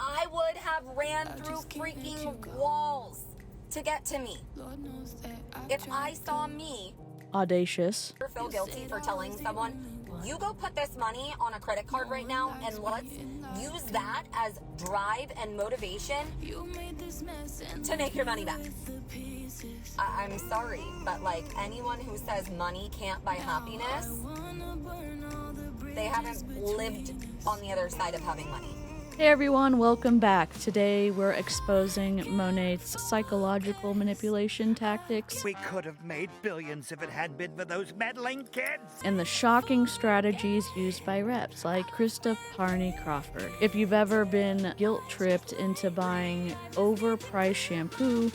I would have ran through freaking walls to get to me. If I saw me Audacious. feel guilty for telling someone, you go put this money on a credit card right now and let's use that as drive and motivation to make your money back. I'm sorry, but like anyone who says money can't buy happiness, they haven't lived on the other side of having money. Hey everyone, welcome back. Today we're exposing Monat's psychological manipulation tactics. We could have made billions if it hadn't been for those meddling kids. And the shocking strategies used by reps like Christa Paarni Crawford. If you've ever been guilt-tripped into buying overpriced shampoo,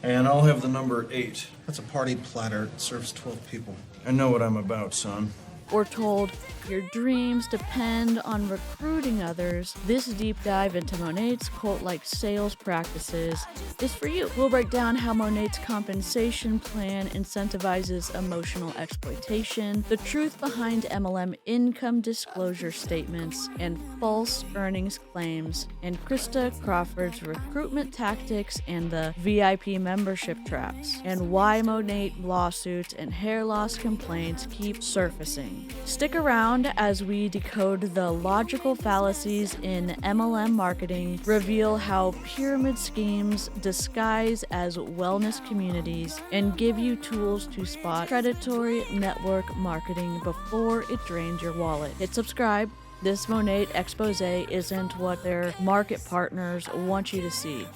And I'll have the number 8. That's a party platter. It serves 12 people. I know what I'm about, son. or told your dreams depend on recruiting others, this deep dive into Monat's cult-like sales practices is for you. We'll break down how Monat's compensation plan incentivizes emotional exploitation, the truth behind MLM income disclosure statements and false earnings claims, and Christa Crawford's recruitment tactics and the VIP membership traps, and why Monat lawsuits and hair loss complaints keep surfacing. Stick around as we decode the logical fallacies in MLM marketing, reveal how pyramid schemes disguise as wellness communities, and give you tools to spot predatory network marketing before it drains your wallet. Hit subscribe. This Monat expose isn't what their market partners want you to see.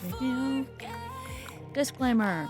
Disclaimer.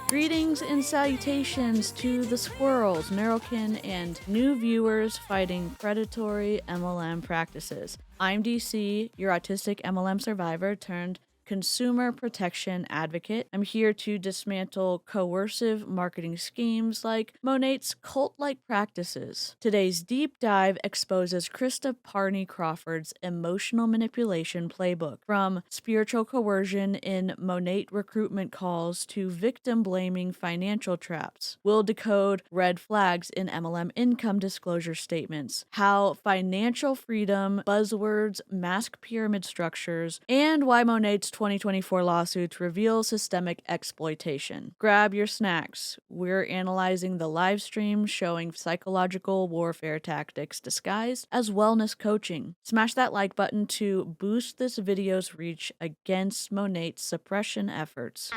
Greetings and salutations to the squirrels, Narrowkin, and new viewers fighting predatory MLM practices. I'm DeeCee, your autistic MLM survivor turned consumer protection advocate. I'm here to dismantle coercive marketing schemes like Monat's cult-like practices. Today's deep dive exposes Christa Paarni Crawford's emotional manipulation playbook, from spiritual coercion in Monat recruitment calls to victim-blaming financial traps. We'll decode red flags in MLM income disclosure statements, how financial freedom buzzwords mask pyramid structures, and why Monat's 2024 lawsuits reveal systemic exploitation. Grab your snacks. We're analyzing the live stream showing psychological warfare tactics disguised as wellness coaching. Smash that like button to boost this video's reach against Monat's suppression efforts.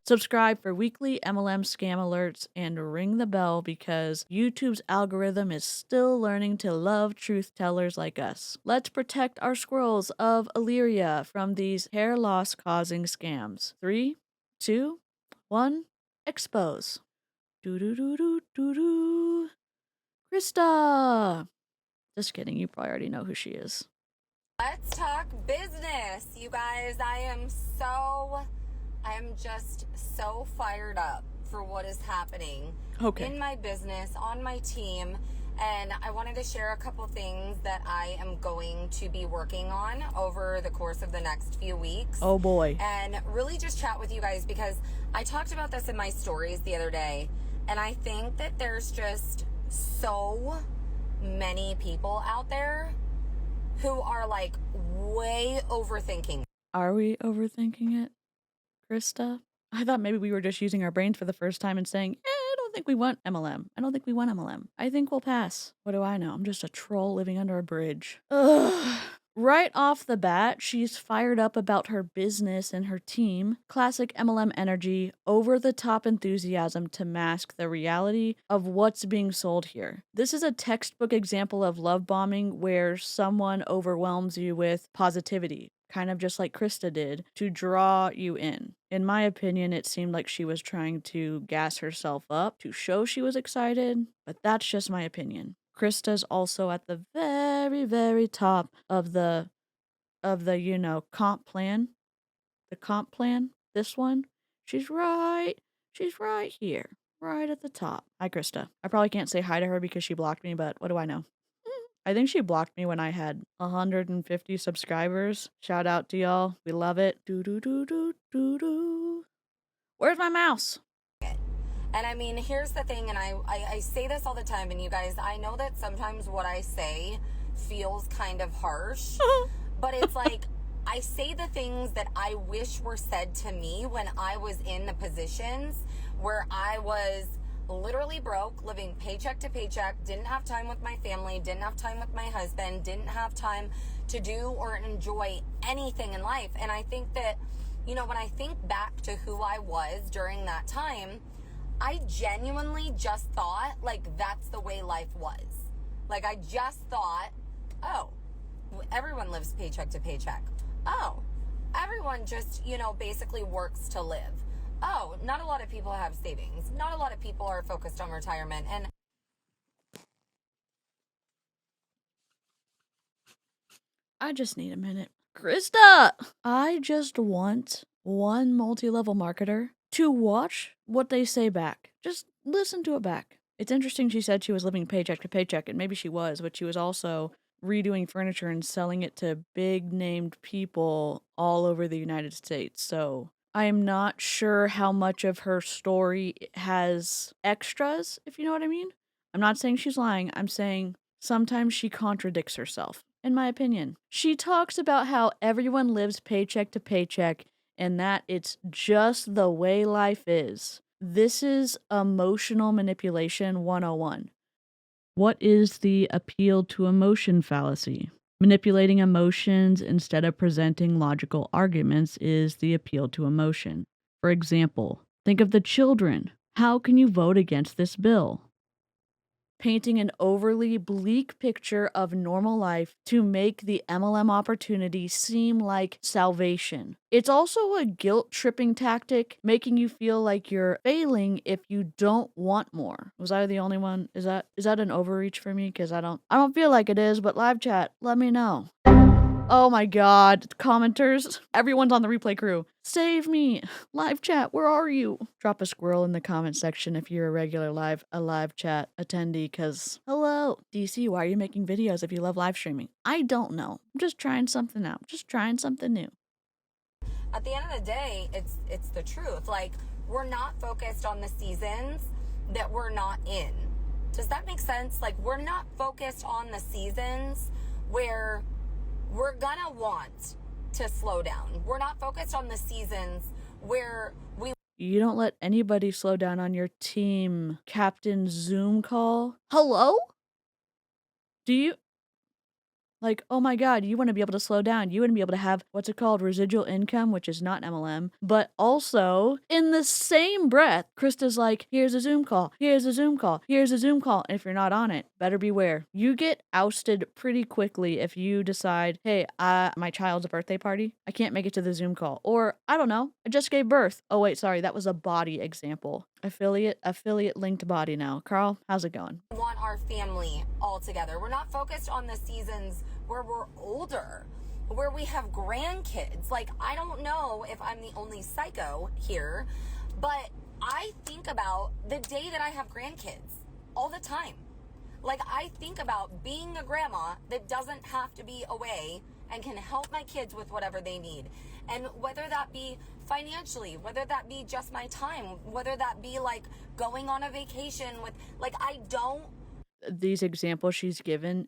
Subscribe for weekly MLM scam alerts and ring the bell because YouTube's algorithm is still learning to love truth tellers like us. Let's protect our squirrels of Illyria from these hair loss causing scams. 3, 2, 1, expose. Do-do-do-do-do-do. Christa! Just kidding, you probably already know who she is. Let's talk business, you guys. I am just so fired up for what is happening in my business, on my team, and I wanted to share a couple things that I am going to be working on over the course of the next few weeks. Oh boy. And really just chat with you guys because I talked about this in my stories the other day, and I think that there's just so many people out there who are like way overthinking. Are we overthinking it, Christa? I thought maybe we were just using our brains for the first time and saying, I don't think we want MLM. I don't think we want MLM. I think we'll pass. What do I know? I'm just a troll living under a bridge. Ugh. Right off the bat, she's fired up about her business and her team. Classic MLM energy, over-the-top enthusiasm to mask the reality of what's being sold here. This is a textbook example of love bombing where someone overwhelms you with positivity, kind of just like Christa did, to draw you in. In my opinion, it seemed like she was trying to gas herself up to show she was excited, but that's just my opinion. Christa's also at the very, very top of the comp plan. The comp plan, this one, she's right here, right at the top. Hi, Christa. I probably can't say hi to her because she blocked me, but what do I know? I think she blocked me when I had 150 subscribers. Shout out to y'all. We love it. Do-do-do-do-do-do. Where's my mouse? And I mean, here's the thing, and I say this all the time, and you guys, I know that sometimes what I say feels kind of harsh, but it's like, I say the things that I wish were said to me when I was in the positions where I was literally broke, living paycheck to paycheck, didn't have time with my family, didn't have time with my husband, didn't have time to do or enjoy anything in life. And I think that, you know, when I think back to who I was during that time, I genuinely just thought, like, that's the way life was. Like, I just thought, oh, everyone lives paycheck to paycheck. Oh, everyone just, you know, basically works to live. Oh, not a lot of people have savings. Not a lot of people are focused on retirement. And I just need a minute. Christa! I just want one multi-level marketer to watch what they say back. Just listen to it back. It's interesting she said she was living paycheck to paycheck, and maybe she was, but she was also redoing furniture and selling it to big named people all over the United States. So I am not sure how much of her story has extras, if you know what I mean. I'm not saying she's lying. I'm saying sometimes she contradicts herself, in my opinion. She talks about how everyone lives paycheck to paycheck and that it's just the way life is. This is emotional manipulation 101. What is the appeal to emotion fallacy? Manipulating emotions instead of presenting logical arguments is the appeal to emotion. For example, think of the children. How can you vote against this bill? Painting an overly bleak picture of normal life to make the MLM opportunity seem like salvation. It's also a guilt-tripping tactic, making you feel like you're failing if you don't want more. Was I the only one? Is that an overreach for me? Because I don't feel like it is, but live chat, let me know. Oh my god, commenters. Everyone's on the replay crew. Save me. Live chat, where are you? Drop a squirrel in the comment section if you're a regular live chat attendee, cause hello. DeeCee, why are you making videos if you love live streaming? I don't know. I'm just trying something out. Just trying something new. at the end of the day, it's the truth. Like, we're not focused on the seasons that we're not in. Does that make sense? Like, we're not focused on the seasons where we're gonna want to slow down. We're not focused on the seasons where you don't let anybody slow down on your team. Captain Zoom call. Hello? Do you? Like, oh my god, you want to be able to slow down. You want to be able to have, what's it called, residual income, which is not MLM. But also, in the same breath, Krista's like, here's a Zoom call, here's a Zoom call, here's a Zoom call. And if you're not on it, better beware. You get ousted pretty quickly if you decide, hey, my child's birthday party, I can't make it to the Zoom call. Or, I don't know, I just gave birth. Oh wait, sorry, that was a body example. Affiliate linked body now. Carl, how's it going? we want our family all together. We're not focused on the seasons where we're older, where we have grandkids. Like, I don't know if I'm the only psycho here, but I think about the day that I have grandkids all the time. Like, I think about being a grandma that doesn't have to be away and can help my kids with whatever they need. And whether that be financially, whether that be just my time, whether that be like going on a vacation with, like, I don't. These examples she's giving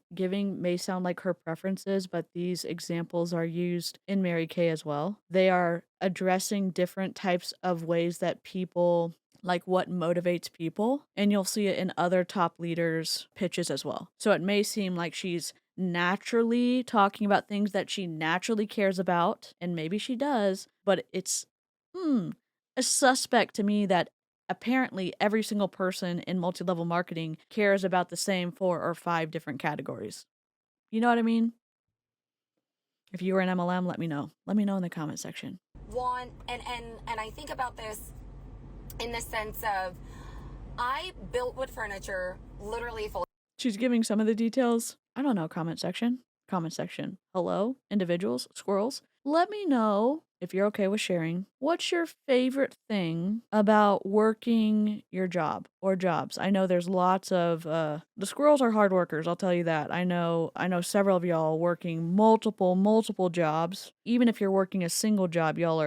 may sound like her preferences, but these examples are used in Mary Kay as well. They are addressing different types of ways that people, like what motivates people, and you'll see it in other top leaders' pitches as well. So it may seem like she's naturally talking about things that she naturally cares about, and maybe she does, but it's a suspect to me that apparently every single person in multi-level marketing cares about the same 4 or 5 different categories. You know what I mean? If you were an MLM, let me know. Let me know in the comment section. And I think about this in the sense of, I built wood furniture literally full. She's giving some of the details. I don't know, comment section. Comment section. Hello, individuals, squirrels. Let me know, if you're okay with sharing, what's your favorite thing about working your job or jobs? I know there's lots of, the squirrels are hard workers, I'll tell you that. I know several of y'all working multiple jobs. Even if you're working a single job, y'all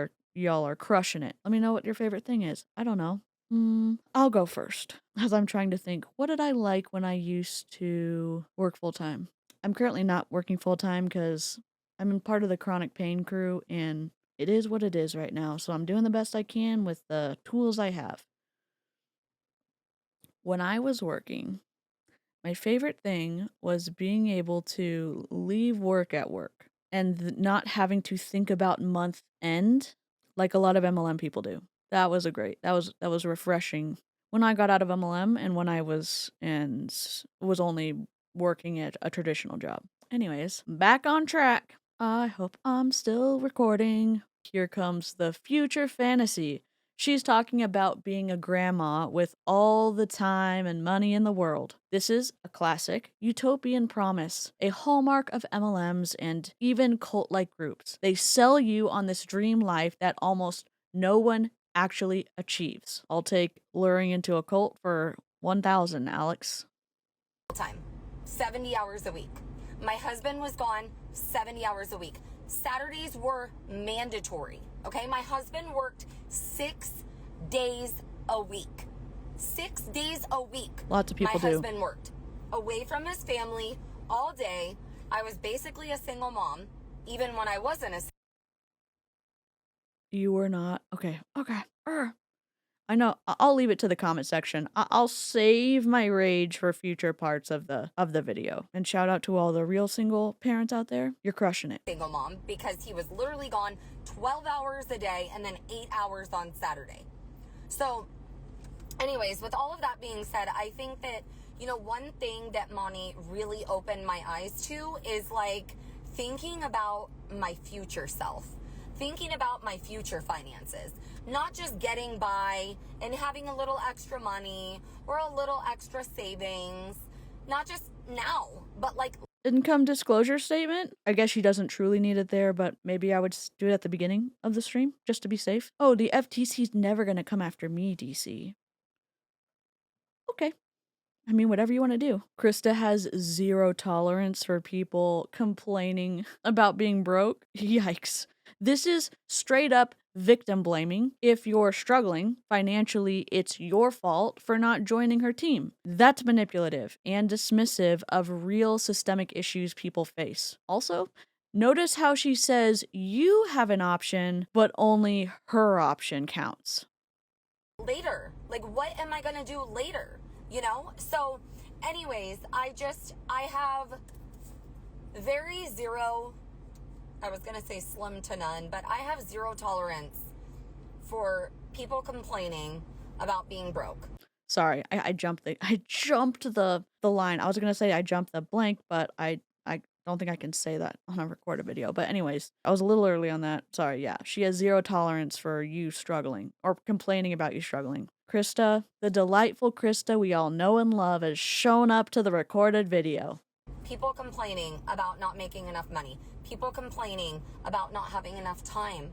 are crushing it. Let me know what your favorite thing is. I don't know. I'll go first, as I'm trying to think, what did I like when I used to work full-time? I'm currently not working full-time because I'm in part of the chronic pain crew, and it is what it is right now, so I'm doing the best I can with the tools I have. When I was working, my favorite thing was being able to leave work at work and not having to think about month end like a lot of MLM people do. That was that was refreshing when I got out of MLM and when I was only working at a traditional job. Anyways, back on track. I hope I'm still recording. Here comes the future fantasy. She's talking about being a grandma with all the time and money in the world. This is a classic utopian promise, a hallmark of MLMs and even cult-like groups. They sell you on this dream life that almost no one actually achieves. I'll take luring into a cult for 1,000, Alex. Time, 70 hours a week. My husband was gone 70 hours a week. Saturdays were mandatory. Okay, my husband worked 6 days a week. 6 days a week. Lots of people do. My husband worked away from his family all day. I was basically a single mom, even when I wasn't a. You were not. Okay. I know. I'll leave it to the comment section. I'll save my rage for future parts of the video. And shout out to all the real single parents out there. You're crushing it. Single mom, because he was literally gone 12 hours a day and then 8 hours on Saturday. So anyways, with all of that being said, I think that, you know, one thing that Monty really opened my eyes to is like thinking about my future self, thinking about my future finances, not just getting by and having a little extra money or a little extra savings, not just now, but like Income disclosure statement? I guess she doesn't truly need it there, but maybe I would do it at the beginning of the stream, just to be safe. Oh, the FTC's never gonna come after me, DeeCee. Okay. I mean, whatever you want to do. Christa has zero tolerance for people complaining about being broke. Yikes. This is straight up victim blaming. If you're struggling financially, it's your fault for not joining her team. That's manipulative and dismissive of real systemic issues people face. Also, notice how she says you have an option, but only her option counts. Later. Like, what am I going to do later? You know? So, anyways, I have very zero, I was going to say slim to none, but I have zero tolerance for people complaining about being broke. Sorry, I jumped the line. I was gonna say I jumped the blank, but I don't think I can say that on a recorded video. But anyways, I was a little early on that. Sorry, yeah. She has zero tolerance for you struggling or complaining about you struggling. Christa, the delightful Christa we all know and love, has shown up to the recorded video. People complaining about not making enough money. People complaining about not having enough time.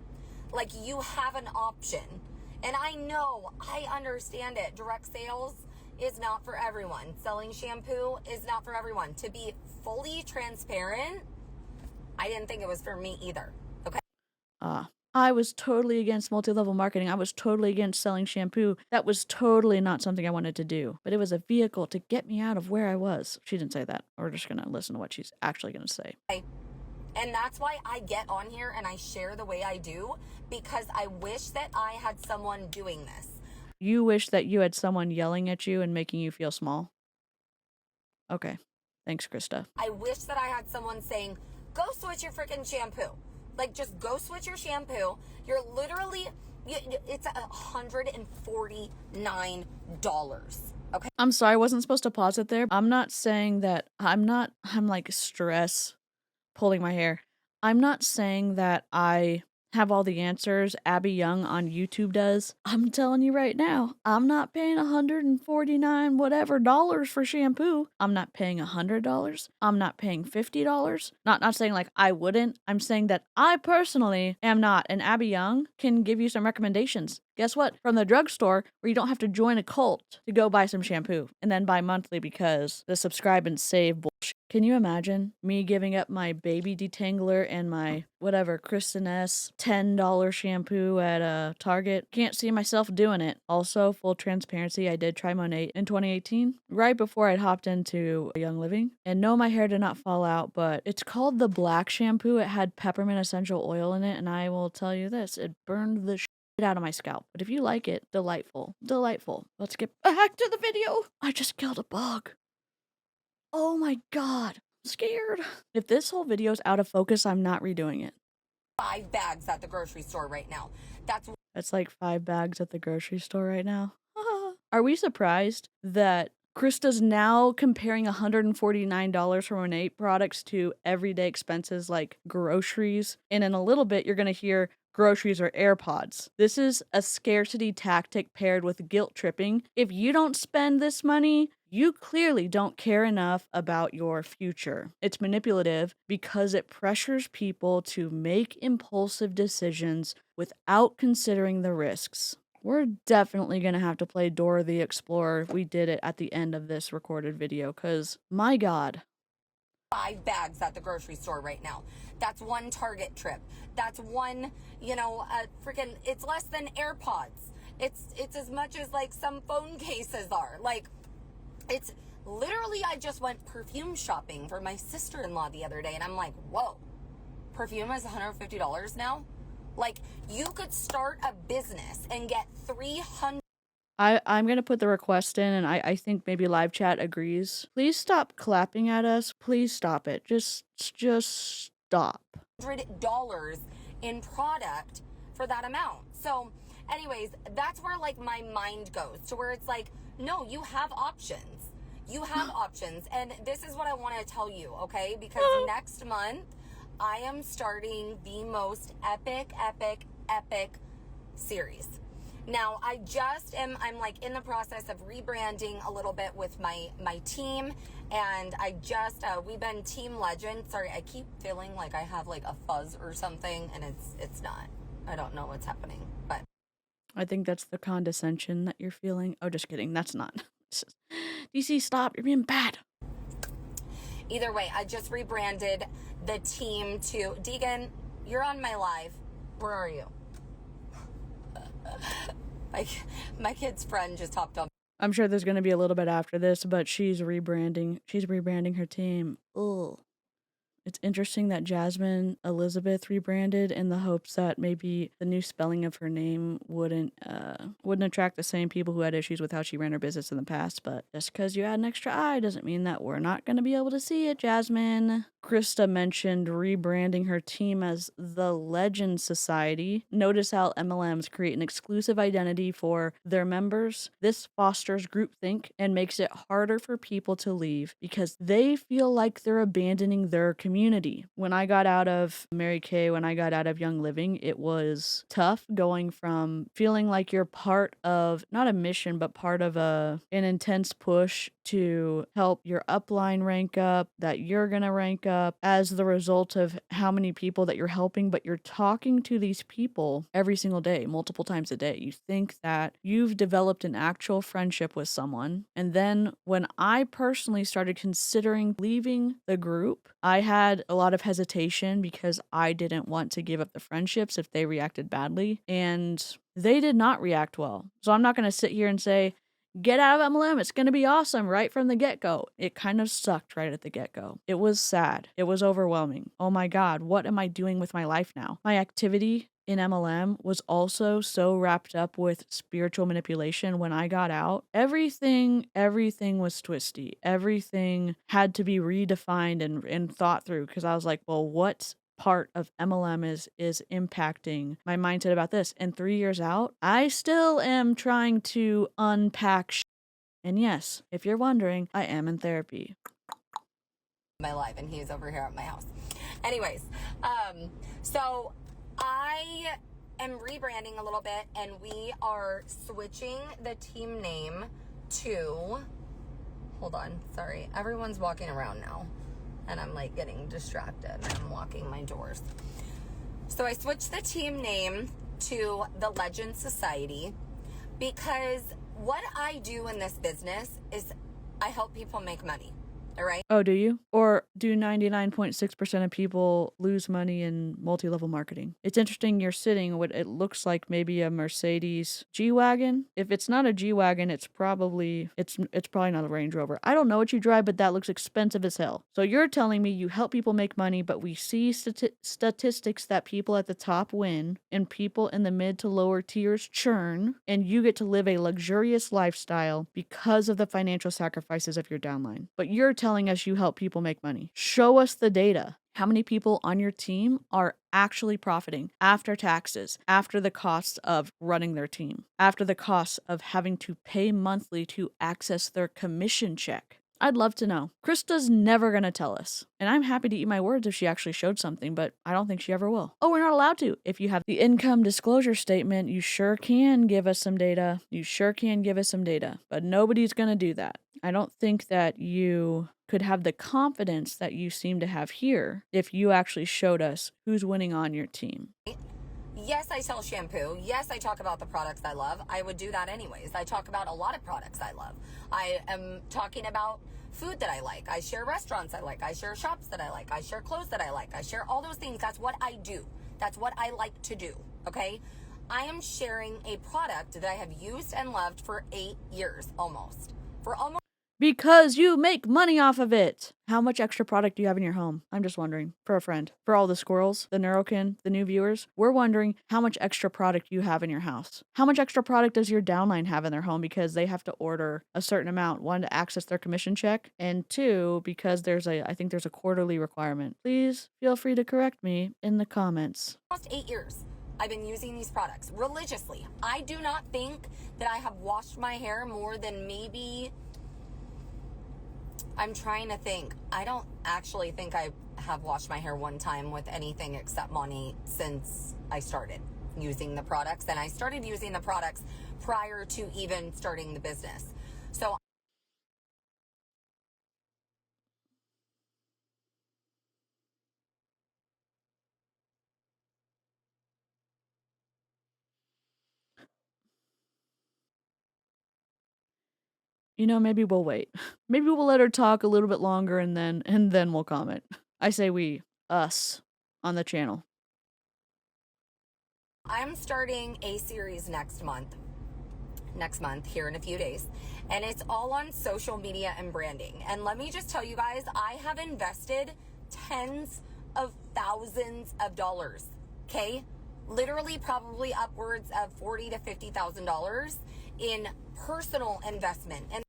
Like, you have an option. And I understand it. Direct sales is not for everyone. Selling shampoo is not for everyone. To be fully transparent, I didn't think it was for me either. Okay? I was totally against multi-level marketing. I was totally against selling shampoo. That was totally not something I wanted to do. But it was a vehicle to get me out of where I was. She didn't say that. We're just going to listen to what she's actually going to say. And that's why I get on here and I share the way I do, because I wish that I had someone doing this. You wish that you had someone yelling at you and making you feel small? Okay. Thanks, Christa. I wish that I had someone saying, go switch your freaking shampoo. Like, just go switch your shampoo. You're literally, it's $149. Okay? I'm sorry, I wasn't supposed to pause it there. I'm not saying that, I'm like stress pulling my hair. I'm not saying that I have all the answers Abby Young on YouTube does. I'm telling you right now, I'm not paying $149 whatever dollars for shampoo. I'm not paying $100. I'm not paying $50. Not saying like I wouldn't. I'm saying that I personally am not. And Abby Young can give you some recommendations. Guess what? From the drugstore, where you don't have to join a cult to go buy some shampoo and then buy monthly because the subscribe and save bullshit Can you imagine me giving up my baby detangler and my whatever Kristen S $10 shampoo at Target? Can't see myself doing it. Also, full transparency, I did try Monat in 2018, right before I'd hopped into Young Living. And no, my hair did not fall out, but it's called the black shampoo. It had peppermint essential oil in it, and I will tell you this, it burned the out of my scalp. But if you like it, delightful. Delightful. Let's get back to the video. I just killed a bug. Oh my god. I'm scared. If this whole video's out of focus, I'm not redoing it. 5 bags at the grocery store right now. That's like 5 bags at the grocery store right now. Are we surprised that Krista's now comparing $149 for Monat products to everyday expenses like groceries? And in a little bit, you're going to hear groceries or AirPods. This is a scarcity tactic paired with guilt tripping. If you don't spend this money, you clearly don't care enough about your future. It's manipulative because it pressures people to make impulsive decisions without considering the risks. We're definitely going to have to play Dora the Explorer if we did it at the end of this recorded video, because my god. 5 bags at the grocery store right now. That's 1 Target trip. That's 1, freaking, it's less than AirPods. It's as much as like some phone cases are. Like, it's literally, I just went perfume shopping for my sister-in-law the other day, and I'm like, whoa, perfume is $150 now? Like, you could start a business and get $300. I'm going to put the request in, and I think maybe live chat agrees. Please stop clapping at us. Please stop it. Just stop. $100 in product for that amount. So anyways, that's where like my mind goes to where it's like, no, you have options. You have options. And this is what I want to tell you, okay? Because next month I am starting the most epic series. Now, I'm like in the process of rebranding a little bit with my team, and we've been Team Legend. Sorry, I keep feeling like I have like a fuzz or something, and it's not. I don't know what's happening, but I think that's the condescension that you're feeling. Oh, just kidding. That's not. DeeCee, stop. You're being bad. Either way, I just rebranded the team to Deegan. You're on my live. Where are you? My kid's friend just hopped on. I'm sure there's going to be a little bit after this, but she's rebranding her team. Ugh. It's interesting that Jasmine Elizabeth rebranded in the hopes that maybe the new spelling of her name wouldn't attract the same people who had issues with how she ran her business in the past. But just because you add an extra I doesn't mean that we're not going to be able to see it, Jasmine. Christa mentioned rebranding her team as the Legend Society. Notice how MLMs create an exclusive identity for their members. This fosters groupthink and makes it harder for people to leave because they feel like they're abandoning their community. When I got out of Mary Kay, when I got out of Young Living, it was tough going from feeling like you're part of, not a mission, but part of an intense push to help your upline rank up, that you're going to rank up as the result of how many people that you're helping, but you're talking to these people every single day, multiple times a day. You think that you've developed an actual friendship with someone. And then when I personally started considering leaving the group, I had a lot of hesitation because I didn't want to give up the friendships if they reacted badly. And they did not react well. So I'm not going to sit here and say, get out of MLM, it's going to be awesome right from the get-go. It kind of sucked right at the get-go. It was sad. It was overwhelming. Oh my God, what am I doing with my life now? My activity in MLM was also so wrapped up with spiritual manipulation. When I got out, everything was twisty. Everything had to be redefined and thought through, because I was like, well, what part of MLM is impacting my mindset about this? And 3 years out, I still am trying to unpack and yes, if you're wondering, I am in therapy. My life, and he's over here at my house. Anyways, so I am rebranding a little bit, and we are switching the team name to, hold on, sorry, everyone's walking around now. And I'm like getting distracted. I'm locking my doors. So I switched the team name to the Legend Society because what I do in this business is I help people make money. All right. Oh, do you? Or do 99.6% of people lose money in multi-level marketing? It's interesting you're sitting what it looks like maybe a Mercedes G-Wagon. If it's not a G-Wagon, it's probably not a Range Rover. I don't know what you drive, but that looks expensive as hell. So you're telling me you help people make money, but we see statistics that people at the top win and people in the mid to lower tiers churn, and you get to live a luxurious lifestyle because of the financial sacrifices of your downline. But you're telling us you help people make money. Show us the data. How many people on your team are actually profiting after taxes, after the costs of running their team, after the costs of having to pay monthly to access their commission check? I'd love to know. Krista's never going to tell us. And I'm happy to eat my words if she actually showed something, but I don't think she ever will. Oh, we're not allowed to. If you have the income disclosure statement, you sure can give us some data. You sure can give us some data, but nobody's going to do that. I don't think that you could have the confidence that you seem to have here if you actually showed us who's winning on your team. Yes, I sell shampoo. Yes, I talk about the products I love. I would do that anyways. I talk about a lot of products I love. I am talking about food that I like. I share restaurants I like. I share shops that I like. I share clothes that I like. I share all those things. That's what I do. That's what I like to do. Okay? I am sharing a product that I have used and loved for 8 years almost. Because you make money off of it. How much extra product do you have in your home? I'm just wondering. For a friend. For all the squirrels, the neurokin, the new viewers, we're wondering how much extra product you have in your house. How much extra product does your downline have in their home because they have to order a certain amount? One, to access their commission check, and two, because I think there's a quarterly requirement. Please feel free to correct me in the comments. Almost 8 years. I've been using these products religiously. I do not think that I have washed my hair more than maybe... I'm trying to think. I don't actually think I have washed my hair one time with anything except Monat since I started using the products. And I started using the products prior to even starting the business. So Maybe we'll wait. Maybe we'll let her talk a little bit longer and then we'll comment. I say we, us, on the channel. I'm starting a series next month here in a few days, and it's all on social media and branding. And let me just tell you guys, I have invested tens of thousands of dollars, okay? Literally probably upwards of $40,000 to $50,000 in personal investment. And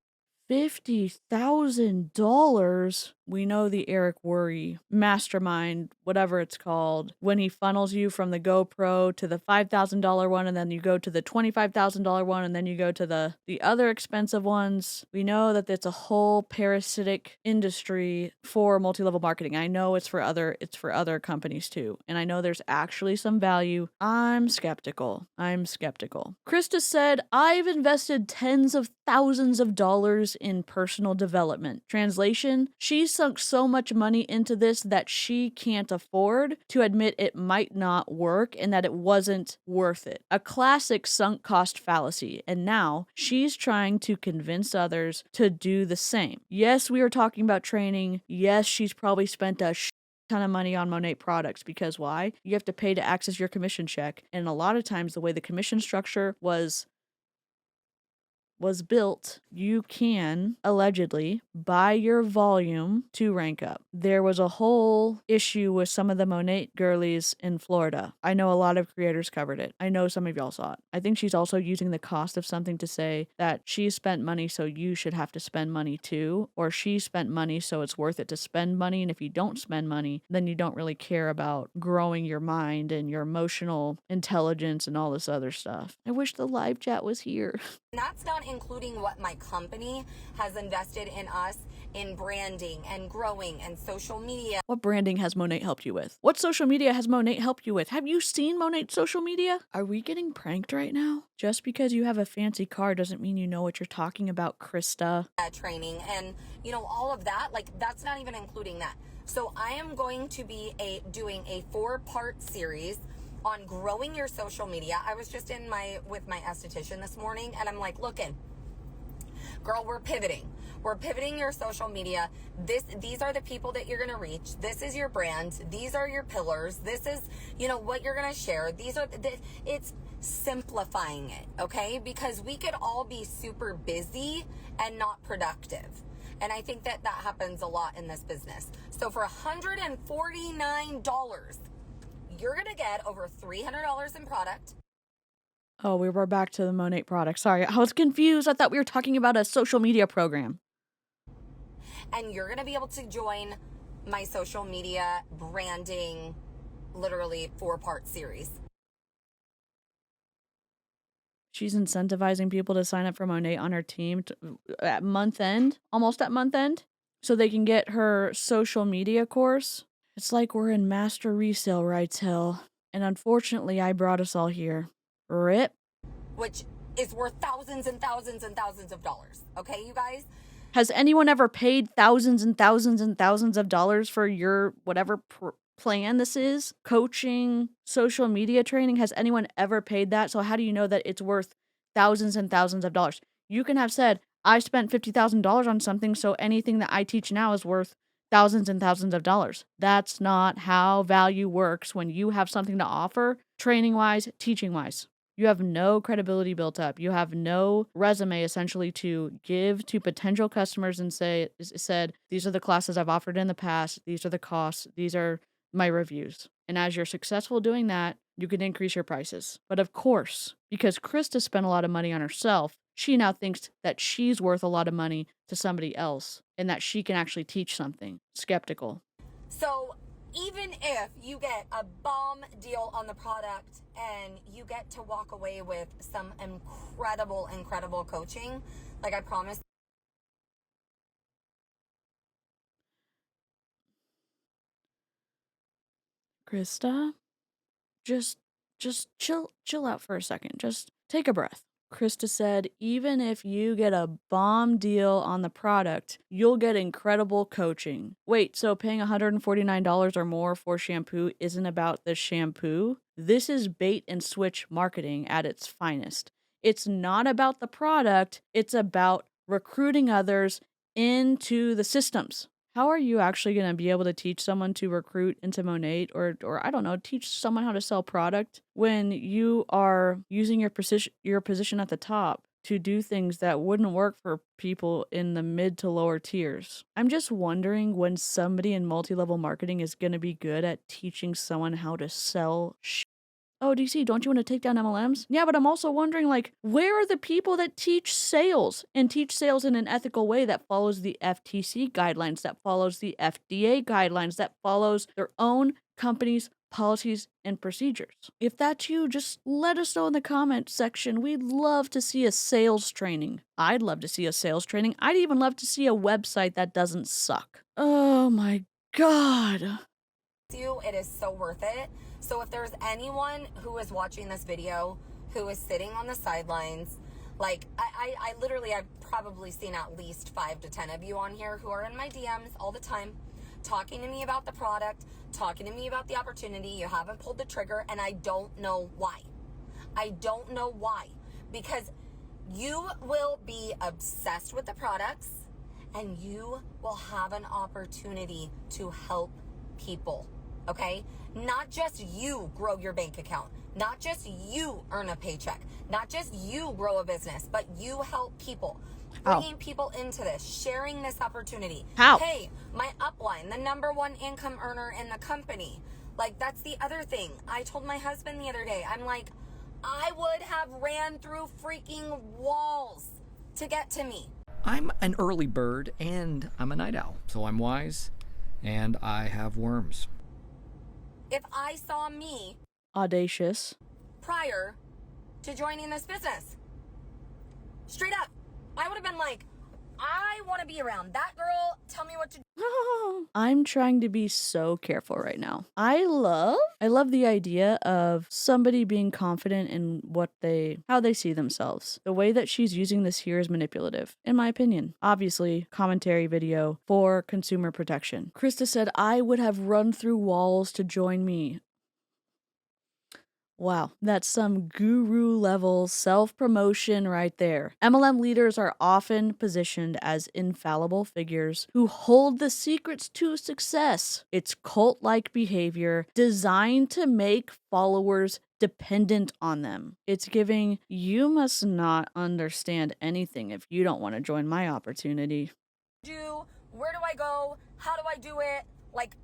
$50,000. We know the Eric Worre mastermind, whatever it's called, when he funnels you from the GoPro to the $5,000 one, and then you go to the $25,000 one, and then you go to the other expensive ones. We know that it's a whole parasitic industry for multi-level marketing. I know it's for other companies too, and I know there's actually some value. I'm skeptical. Christa said, I've invested tens of thousands of dollars in personal development. Translation, she's sunk so much money into this that she can't afford to admit it might not work and that it wasn't worth it. A classic sunk cost fallacy. And now she's trying to convince others to do the same. Yes, we are talking about training. Yes, she's probably spent a ton of money on Monat products, because why? You have to pay to access your commission check. And a lot of times the way the commission structure was built, you can allegedly buy your volume to rank up. There was a whole issue with some of the Monat girlies in Florida. I know a lot of creators covered it. I know some of y'all saw it. I think she's also using the cost of something to say that she spent money, so you should have to spend money too, or she spent money, so it's worth it to spend money, and if you don't spend money, then you don't really care about growing your mind and your emotional intelligence and all this other stuff. I wish the live chat was here. that's not including what my company has invested in us in branding and growing and social media. What branding has Monat helped you with? What social media has Monat helped you with? Have you seen Monat's social media? Are we getting pranked right now? Just because you have a fancy car doesn't mean you know what you're talking about, Christa. Training and, all of that, that's not even including that. So I am going to be doing a 4-part series on growing your social media. I was just with my esthetician this morning, and I'm like, looking, girl, we're pivoting. We're pivoting your social media. These are the people that you're going to reach. This is your brand. These are your pillars. This is, what you're going to share. It's simplifying it, okay? Because we could all be super busy and not productive. And I think that happens a lot in this business. So for $149, you're going to get over $300 in product. Oh, we were back to the Monat product. Sorry, I was confused. I thought we were talking about a social media program. And you're going to be able to join my social media branding, literally 4-part series. She's incentivizing people to sign up for Monat on her team at month end, almost at month end, so they can get her social media course. It's like we're in master resale rights hell. And unfortunately, I brought us all here. RIP. Which is worth thousands and thousands and thousands of dollars. Okay, you guys? Has anyone ever paid thousands and thousands and thousands of dollars for your whatever plan this is? Coaching, social media training? Has anyone ever paid that? So how do you know that it's worth thousands and thousands of dollars? You can have said, I spent $50,000 on something, so anything that I teach now is worth thousands and thousands of dollars. That's not how value works when you have something to offer, training-wise, teaching-wise. You have no credibility built up. You have no resume essentially to give to potential customers and said, these are the classes I've offered in the past. These are the costs. These are my reviews. And as you're successful doing that, you can increase your prices. But of course, because Christa spent a lot of money on herself, she now thinks that she's worth a lot of money to somebody else and that she can actually teach something. Skeptical. So even if you get a bomb deal on the product and you get to walk away with some incredible, incredible coaching, like I promised. Christa, just chill out for a second. Just take a breath. Christa said, even if you get a bomb deal on the product, you'll get incredible coaching. Wait, so paying $149 or more for shampoo isn't about the shampoo? This is bait and switch marketing at its finest. It's not about the product, it's about recruiting others into the systems. How are you actually going to be able to teach someone to recruit into Monat or I don't know, teach someone how to sell product when you are using your position at the top to do things that wouldn't work for people in the mid to lower tiers? I'm just wondering when somebody in multi-level marketing is going to be good at teaching someone how to sell Oh, DeeCee, don't you want to take down MLMs? Yeah, but I'm also wondering, where are the people that teach sales and teach sales in an ethical way that follows the FTC guidelines, that follows the FDA guidelines, that follows their own company's policies and procedures? If that's you, just let us know in the comment section. We'd love to see a sales training. I'd love to see a sales training. I'd even love to see a website that doesn't suck. Oh my God. It is so worth it. So if there's anyone who is watching this video who is sitting on the sidelines, I literally, I've probably seen at least 5 to 10 of you on here who are in my DMs all the time, talking to me about the product, talking to me about the opportunity. You haven't pulled the trigger, and I don't know why. I don't know why. Because you will be obsessed with the products, and you will have an opportunity to help people. Okay? Not just you grow your bank account, not just you earn a paycheck, not just you grow a business, but you help people. Bringing people into this, sharing this opportunity. How? Hey, my upline, the #1 income earner in the company. That's the other thing. I told my husband the other day, I'm like, I would have ran through freaking walls to get to me. I'm an early bird and I'm a night owl, so I'm wise and I have worms. If I saw me Audacious prior to joining this business, straight up, I would have been like, I want to be around that girl. Tell me what to do. I'm trying to be so careful right now. I love the idea of somebody being confident in how they see themselves. The way that she's using this here is manipulative, in my opinion. Obviously, commentary video for consumer protection. Christa said, I would have run through walls to join me. Wow, that's some guru level self-promotion right there. MLM leaders are often positioned as infallible figures who hold the secrets to success. It's cult-like behavior designed to make followers dependent on them. It's giving, you must not understand anything if you don't want to join my opportunity. Where do I go? How do I do it? Like,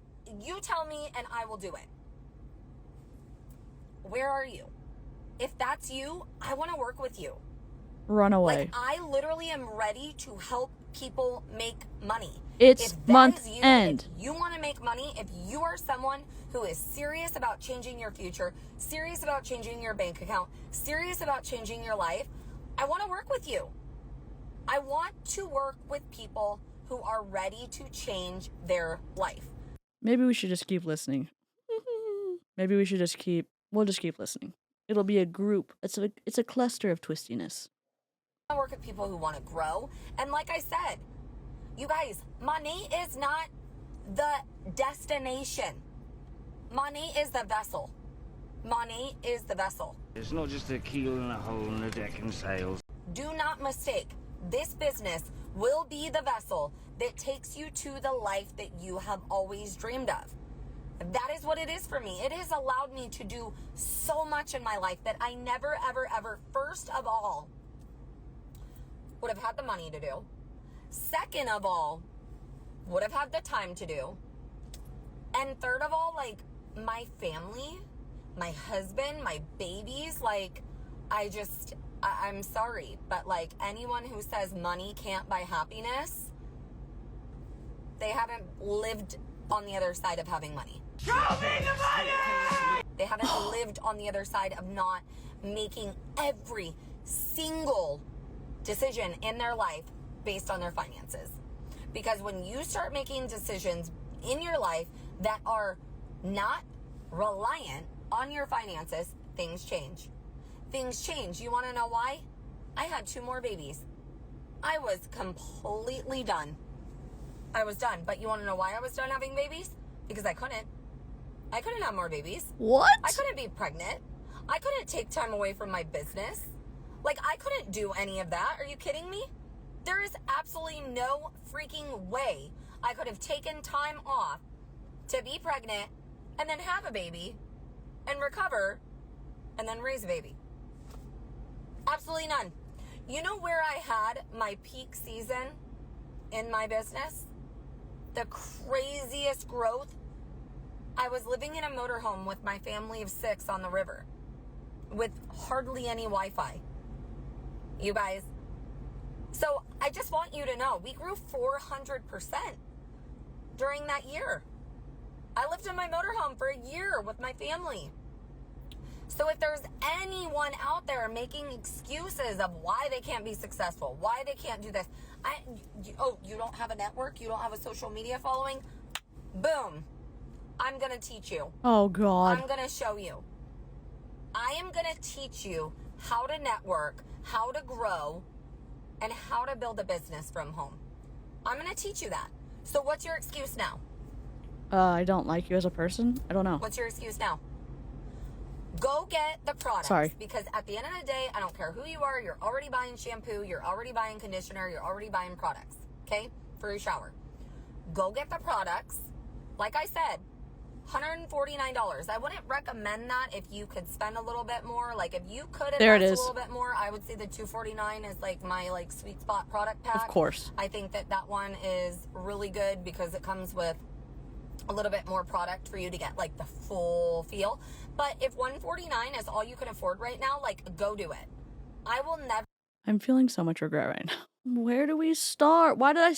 you tell me and I will do it. Where are you? If that's you, I want to work with you. Run away. Like, I literally am ready to help people make money. It's If that month is you, end. If you want to make money, if you are someone who is serious about changing your future, serious about changing your bank account, serious about changing your life, I want to work with you. I want to work with people who are ready to change their life. Maybe we should just keep listening. Maybe we should just we'll just keep listening. It'll be a group. It's a cluster of twistiness. I work with people who want to grow. And like I said, you guys, money is not the destination. Money is the vessel. Money is the vessel. It's not just a keel and a hole and a deck and sails. Do not mistake. This business will be the vessel that takes you to the life that you have always dreamed of. That is what it is for me. It has allowed me to do so much in my life that I never, ever, ever, first of all, would have had the money to do. Second of all, would have had the time to do. And third of all, like, my family, my husband, my babies, like, I'm sorry, but like, anyone who says money can't buy happiness, they haven't lived on the other side of having money. Show me the money! They haven't lived on the other side of not making every single decision in their life based on their finances. Because when you start making decisions in your life that are not reliant on your finances, things change. Things change. You want to know why? I had 2 more babies. I was completely done. I was done. But you want to know why I was done having babies? Because I couldn't. I couldn't have more babies. What? I couldn't be pregnant. I couldn't take time away from my business. Like, I couldn't do any of that. Are you kidding me? There is absolutely no freaking way I could have taken time off to be pregnant and then have a baby and recover and then raise a baby. Absolutely none. You know where I had my peak season in my business? The craziest growth? I was living in a motorhome with my family of 6 on the river with hardly any Wi-Fi. You guys. So I just want you to know, we grew 400% during that year. I lived in my motorhome for a year with my family. So if there's anyone out there making excuses of why they can't be successful, why they can't do this, you don't have a network, you don't have a social media following, boom, I'm going to teach you. Oh, God. I'm going to show you. I am going to teach you how to network, how to grow, and how to build a business from home. I'm going to teach you that. So what's your excuse now? I don't like you as a person. I don't know. What's your excuse now? Go get the products. Sorry. Because at the end of the day, I don't care who you are, you're already buying shampoo, you're already buying conditioner, you're already buying products, okay, for your shower. Go get the products. Like I said, $149. I wouldn't recommend that if you could spend a little bit more. Like, if you could invest a little bit more, I would say the $249 is like my like sweet spot product pack. Of course. I think that one is really good because it comes with a little bit more product for you to get like the full feel. But if $149 is all you can afford right now, like, go do it. I will never. I'm feeling so much regret right now. Where do we start? Why did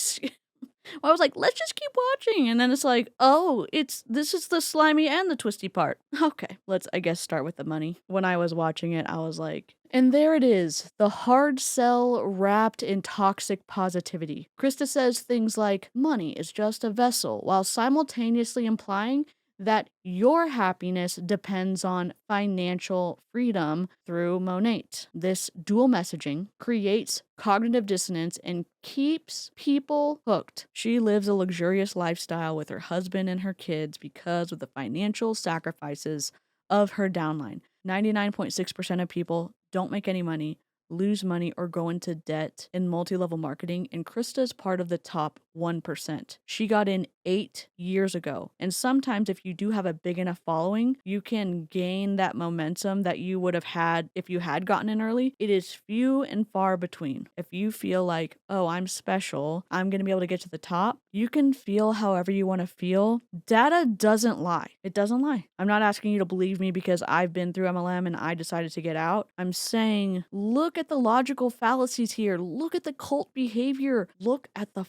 I was like, let's just keep watching. And then it's like, oh, this is the slimy and the twisty part. Okay, let's, I guess, start with the money. When I was watching it, I was like, and there it is, the hard sell wrapped in toxic positivity. Christa says things like, money is just a vessel, while simultaneously implying that your happiness depends on financial freedom through Monat. This dual messaging creates cognitive dissonance and keeps people hooked. She lives a luxurious lifestyle with her husband and her kids because of the financial sacrifices of her downline. 99.6% of people don't make any money, lose money, or go into debt in multi-level marketing, and Christa's part of the top 1%. She got in 8 years ago. And sometimes if you do have a big enough following, you can gain that momentum that you would have had if you had gotten in early. It is few and far between. If you feel like, oh, I'm special, I'm going to be able to get to the top, you can feel however you want to feel. Data doesn't lie. It doesn't lie. I'm not asking you to believe me because I've been through MLM and I decided to get out. I'm saying, look at the logical fallacies here. Look at the cult behavior. Look at the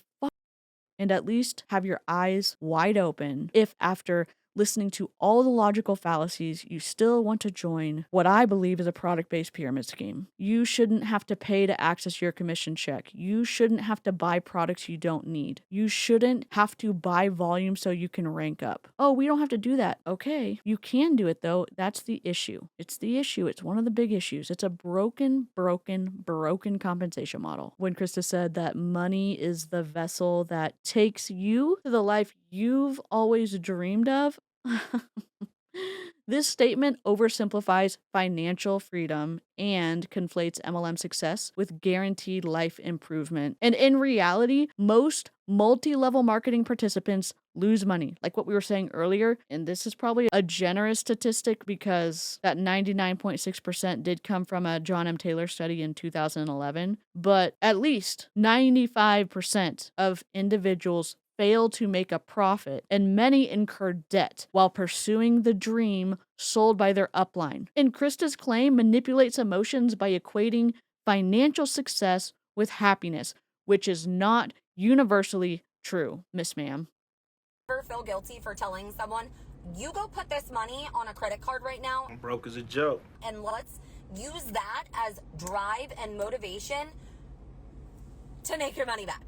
and at least have your eyes wide open if after listening to all the logical fallacies, you still want to join what I believe is a product-based pyramid scheme. You shouldn't have to pay to access your commission check. You shouldn't have to buy products you don't need. You shouldn't have to buy volume so you can rank up. Oh, we don't have to do that. Okay, you can do it though. That's the issue. It's the issue. It's one of the big issues. It's a broken compensation model. When Christa said that money is the vessel that takes you to the life you've always dreamed of, this statement oversimplifies financial freedom and conflates MLM success with guaranteed life improvement. And in reality, most multi-level marketing participants lose money, like what we were saying earlier. And this is probably a generous statistic because that 99.6% did come from a John M. Taylor study in 2011. But at least 95% of individuals fail to make a profit, and many incur debt while pursuing the dream sold by their upline. And Christa's claim manipulates emotions by equating financial success with happiness, which is not universally true, Miss Ma'am. Ever feel guilty for telling someone, you go put this money on a credit card right now? I'm broke as a joke. And let's use that as drive and motivation to make your money back.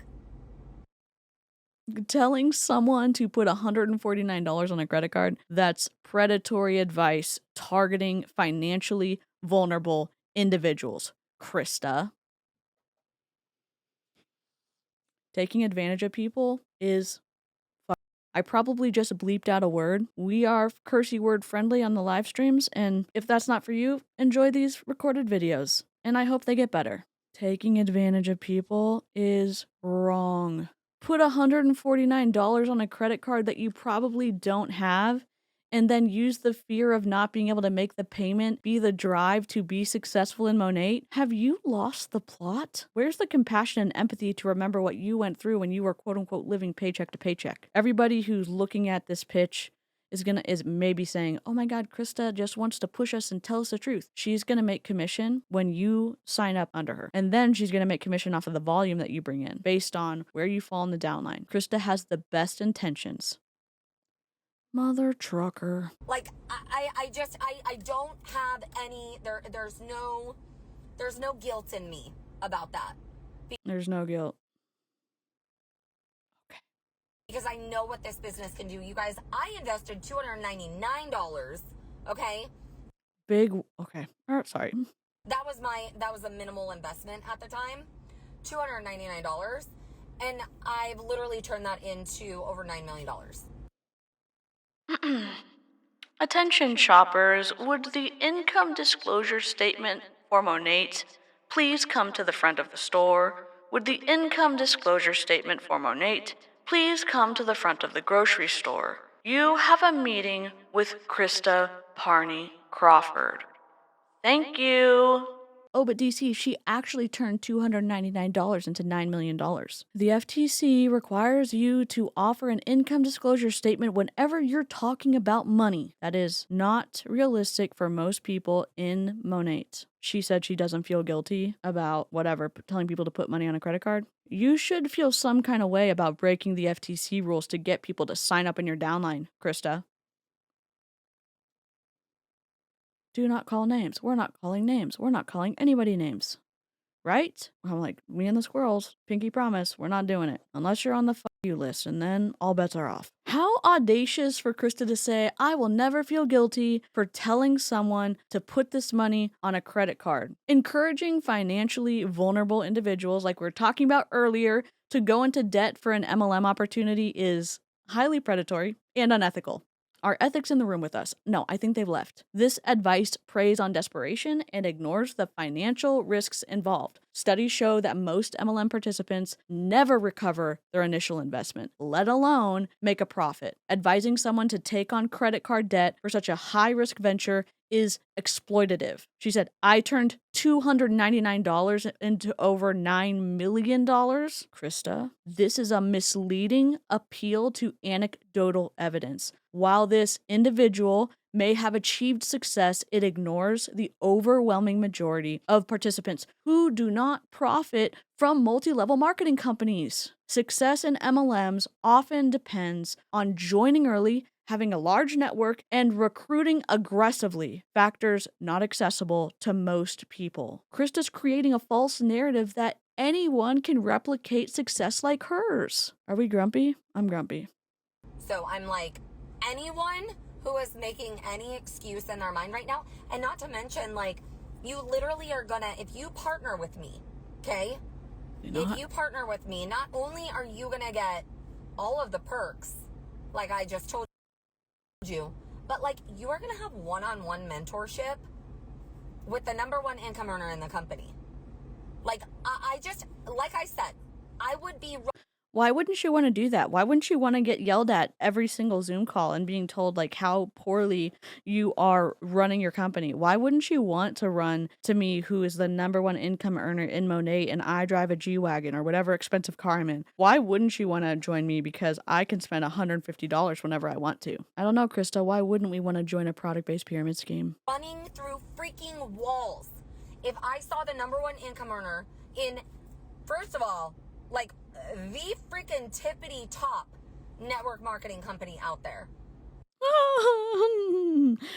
Telling someone to put $149 on a credit card, that's predatory advice targeting financially vulnerable individuals. Christa. Taking advantage of people is I probably just bleeped out a word. We are cursey word friendly on the live streams, and if that's not for you, enjoy these recorded videos, and I hope they get better. Taking advantage of people is wrong. Put $149 on a credit card that you probably don't have, and then use the fear of not being able to make the payment be the drive to be successful in Monat. Have you lost the plot? Where's the compassion and empathy to remember what you went through when you were quote unquote living paycheck to paycheck? Everybody who's looking at this pitch is maybe saying, oh my God, Christa just wants to push us and tell us the truth. She's going to make commission when you sign up under her. And then she's going to make commission off of the volume that you bring in based on where you fall in the downline. Christa has the best intentions. Mother trucker. Like, I don't have any, there's no guilt in me about that. There's no guilt. Because I know what this business can do. You guys, I invested $299, okay? Okay. Sorry. That was a minimal investment at the time, $299. And I've literally turned that into over $9 million. Attention shoppers, would the income disclosure statement for Monat please come to the front of the store? Would the income disclosure statement for Monat please come to the front of the grocery store? You have a meeting with Christa Paarni Crawford. Thank you. Oh, but DeeCee, she actually turned $299 into $9 million. The FTC requires you to offer an income disclosure statement whenever you're talking about money. That is not realistic for most people in Monat. She said she doesn't feel guilty about whatever, telling people to put money on a credit card. You should feel some kind of way about breaking the FTC rules to get people to sign up in your downline, Christa. Do not call names. We're not calling names. We're not calling anybody names. Right? I'm like, me and the squirrels, pinky promise, we're not doing it. Unless you're on the f*** you list, and then all bets are off. How audacious for Christa to say, I will never feel guilty for telling someone to put this money on a credit card. Encouraging financially vulnerable individuals, like we were talking about earlier, to go into debt for an MLM opportunity is highly predatory and unethical. Are ethics in the room with us? No, I think they've left. This advice preys on desperation and ignores the financial risks involved. Studies show that most MLM participants never recover their initial investment, let alone make a profit. Advising someone to take on credit card debt for such a high-risk venture is exploitative. She said, I turned $299 into over $9 million. Christa, this is a misleading appeal to anecdotal evidence. While this individual may have achieved success, it ignores the overwhelming majority of participants who do not profit from multi-level marketing companies. Success in MLMs often depends on joining early, having a large network, and recruiting aggressively, factors not accessible to most people. Christa's creating a false narrative that anyone can replicate success like hers. Are we grumpy? I'm grumpy. So I'm like, anyone who is making any excuse in their mind right now, and not to mention, like, you literally are gonna, if you partner with me, okay? If you partner with me, not only are you gonna get all of the perks, like I just told you, but like you are gonna have one-on-one mentorship with the #1 income earner in the company. Like I just, like I said, I would be. Why wouldn't you want to do that? Why wouldn't you want to get yelled at every single Zoom call and being told like how poorly you are running your company? Why wouldn't you want to run to me, who is the #1 income earner in Monat, and I drive a G-Wagon or whatever expensive car I'm in? Why wouldn't you want to join me because I can spend $150 whenever I want to? I don't know, Christa. Why wouldn't we want to join a product-based pyramid scheme? Running through freaking walls. If I saw the #1 income earner in, first of all, like the freaking tippity top network marketing company out there.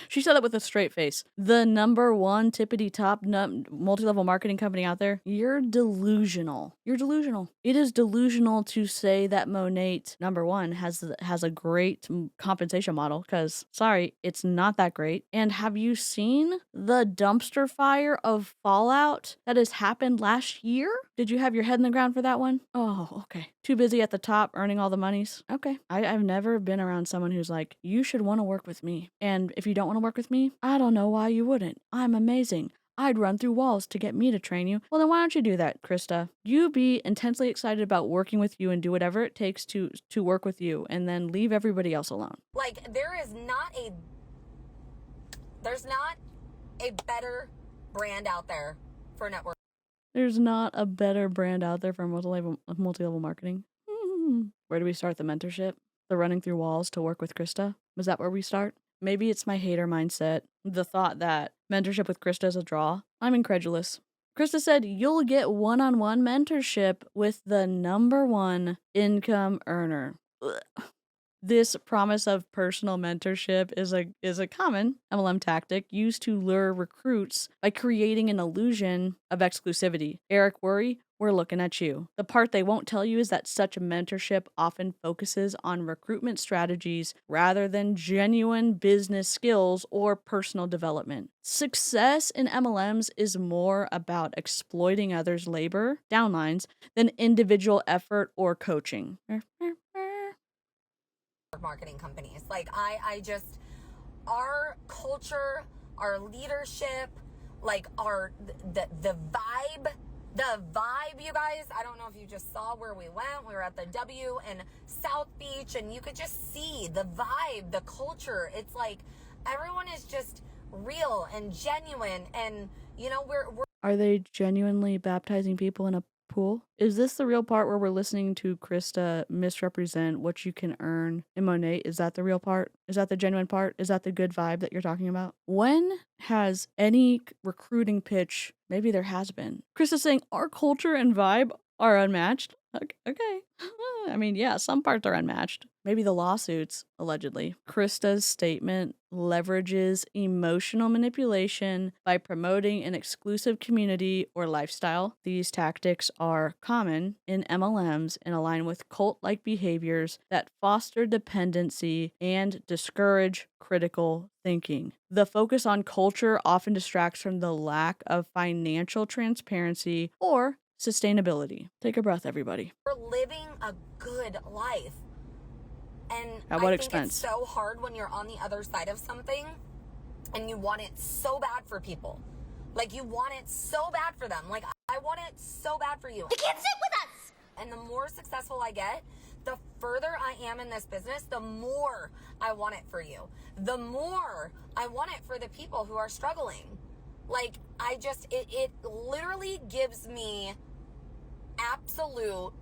She said that with a straight face. The #1 tippity top multi-level marketing company out there. You're delusional. You're delusional. It is delusional to say that Monat #1 has a great compensation model, because sorry, it's not that great. And have you seen the dumpster fire of fallout that has happened last year? Did you have your head in the ground for that one? Oh, okay. Too busy at the top earning all the monies? Okay. I've never been around someone who's like, you should want to work with me. And if you don't want to work with me, I don't know why you wouldn't. I'm amazing. I'd run through walls to get me to train you. Well, then why don't you do that, Christa? You be intensely excited about working with you and do whatever it takes to work with you, and then leave everybody else alone. Like, there's not a better brand out there for network. There's not a better brand out there for multi-level marketing. Where do we start the mentorship? The running through walls to work with Christa? Was that where we start? Maybe it's my hater mindset. The thought that mentorship with Christa is a draw. I'm incredulous. Christa said, you'll get one-on-one mentorship with the #1 income earner. Ugh. This promise of personal mentorship is a common MLM tactic used to lure recruits by creating an illusion of exclusivity. Eric Worre, we're looking at you. The part they won't tell you is that such a mentorship often focuses on recruitment strategies rather than genuine business skills or personal development. Success in MLMs is more about exploiting others' labor, downlines, than individual effort or coaching. Marketing companies. Like I just, our culture, our leadership, like our the vibe, you guys. I don't know if you just saw where we went. We were at the W in South Beach, and you could just see the vibe, the culture. It's like everyone is just real and genuine, and you know we're Are they genuinely baptizing people in a pool? Is this the real part where we're listening to Christa misrepresent what you can earn in Monat? Is that the real part? Is that the genuine part? Is that the good vibe that you're talking about? When has any recruiting pitch, maybe there has been, Christa saying our culture and vibe are unmatched? Okay. I mean, yeah, some parts are unmatched. Maybe the lawsuits, allegedly. Christa's statement leverages emotional manipulation by promoting an exclusive community or lifestyle. These tactics are common in MLMs and align with cult-like behaviors that foster dependency and discourage critical thinking. The focus on culture often distracts from the lack of financial transparency or sustainability. Take a breath, everybody. living a good life. And At what I expense? think it's so hard when you're on the other side of something and you want it so bad for people. Like, you want it so bad for them. Like, I want it so bad for you. You can't sit with us! And the more successful I get, the further I am in this business, the more I want it for you. The more I want it for the people who are struggling. Like, it literally gives me absolute,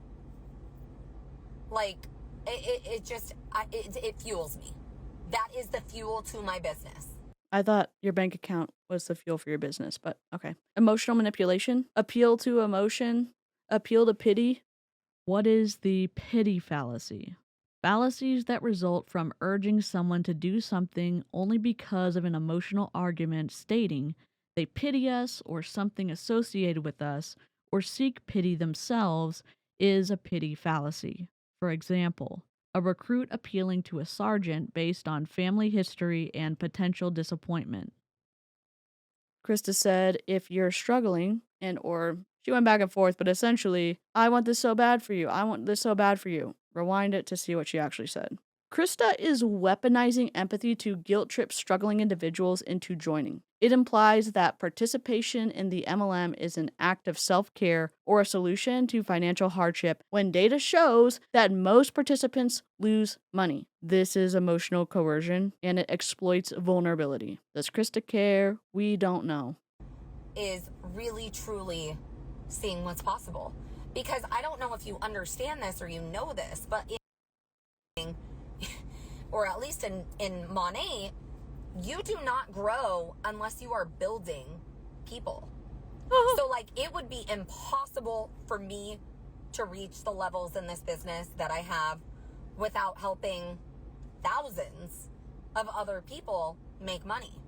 like, it fuels me. That is the fuel to my business. I thought your bank account was the fuel for your business, but okay. Emotional manipulation, appeal to emotion, appeal to pity. What is the pity fallacy? Fallacies that result from urging someone to do something only because of an emotional argument stating they pity us or something associated with us or seek pity themselves is a pity fallacy. For example, a recruit appealing to a sergeant based on family history and potential disappointment. Krista said, if you're struggling, or she went back and forth, but essentially, I want this so bad for you. I want this so bad for you. Rewind it to see what she actually said. Krista is weaponizing empathy to guilt trip struggling individuals into joining. It implies that participation in the MLM is an act of self-care or a solution to financial hardship when data shows that most participants lose money. This is emotional coercion and it exploits vulnerability. Does Krista care? We don't know. Is really, truly seeing what's possible. Because I don't know if you understand this or you know this, but or at least in Monat, you do not grow unless you are building people. So, like, it would be impossible for me to reach the levels in this business that I have without helping thousands of other people make money.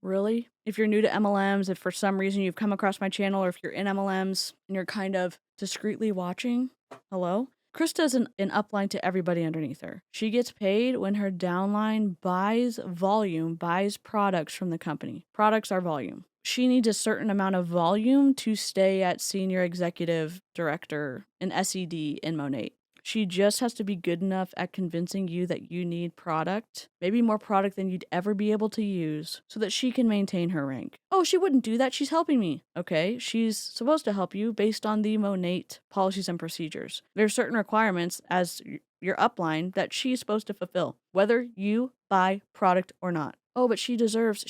Really? If you're new to MLMs, if for some reason you've come across my channel, or if you're in MLMs and you're kind of discreetly watching, hello? Krista's an upline to everybody underneath her. She gets paid when her downline buys volume, buys products from the company. Products are volume. She needs a certain amount of volume to stay at senior executive director and SED in Monat. She just has to be good enough at convincing you that you need product, maybe more product than you'd ever be able to use, so that she can maintain her rank. Oh, she wouldn't do that. She's helping me. Okay, she's supposed to help you based on the Monat policies and procedures. There are certain requirements as your upline that she's supposed to fulfill, whether you buy product or not. Oh, but she deserves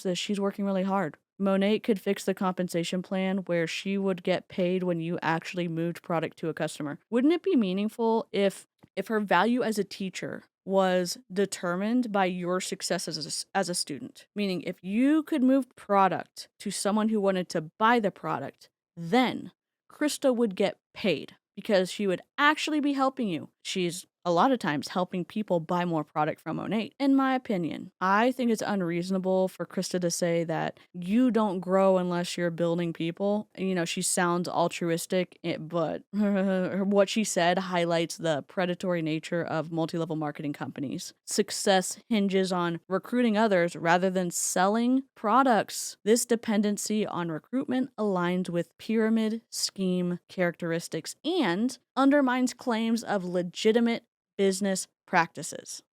this. She's working really hard. Monat could fix the compensation plan where she would get paid when you actually moved product to a customer. Wouldn't it be meaningful if her value as a teacher was determined by your success as a student? Meaning, if you could move product to someone who wanted to buy the product, then Krista would get paid because she would actually be helping you. She's a lot of times helping people buy more product from Monat. In my opinion, I think it's unreasonable for Krista to say that you don't grow unless you're building people. You know, she sounds altruistic, but what she said highlights the predatory nature of multi-level marketing companies. Success hinges on recruiting others rather than selling products. This dependency on recruitment aligns with pyramid scheme characteristics and undermines claims of legitimate business practices.